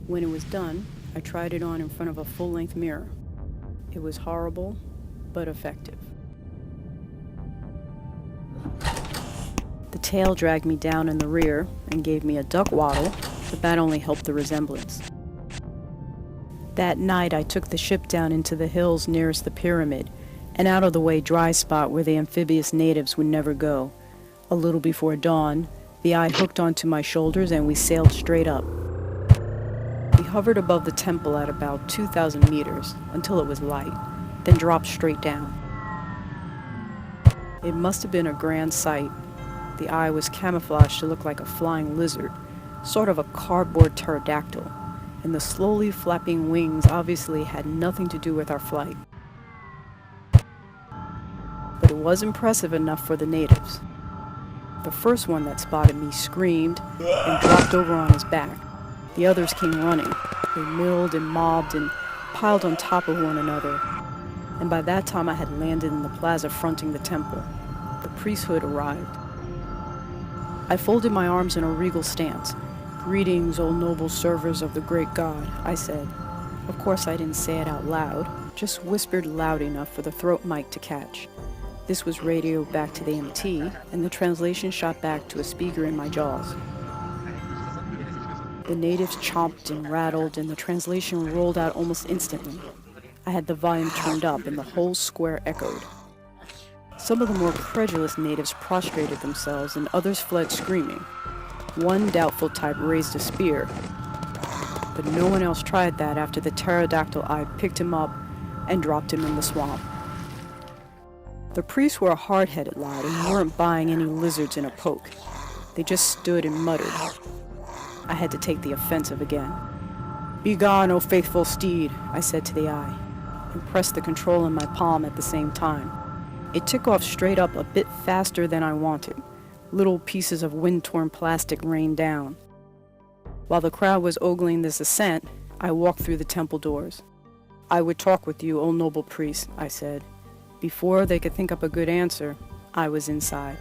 When it was done, I tried it on in front of a full-length mirror. It was horrible, but effective. The tail dragged me down in the rear and gave me a duck waddle, but that only helped the resemblance. That night, I took the ship down into the hills nearest the pyramid, an out-of-the-way dry spot where the amphibious natives would never go. A little before dawn, the eye hooked onto my shoulders and we sailed straight up. We hovered above the temple at about 2,000 meters until it was light, then dropped straight down. It must have been a grand sight. The eye was camouflaged to look like a flying lizard, sort of a cardboard pterodactyl, and the slowly flapping wings obviously had nothing to do with our flight. But it was impressive enough for the natives. The first one that spotted me screamed and dropped over on his back. The others came running. They milled and mobbed and piled on top of one another. And by that time I had landed in the plaza fronting the temple. The priesthood arrived. I folded my arms in a regal stance. "Greetings, O noble servers of the great God," I said. Of course I didn't say it out loud, just whispered loud enough for the throat mic to catch. This was radioed back to the MT, and the translation shot back to a speaker in my jaws. The natives chomped and rattled, and the translation rolled out almost instantly. I had the volume turned up, and the whole square echoed. Some of the more credulous natives prostrated themselves, and others fled screaming. One doubtful type raised a spear, but no one else tried that after the pterodactyl eye picked him up and dropped him in the swamp. The priests were a hard-headed lot and weren't buying any lizards in a poke. They just stood and muttered. I had to take the offensive again. "Begone, O faithful steed," I said to the eye, and pressed the control in my palm at the same time. It took off straight up a bit faster than I wanted. Little pieces of wind-torn plastic rained down. While the crowd was ogling this ascent, I walked through the temple doors. "I would talk with you, O noble priest," I said. Before they could think up a good answer, I was inside.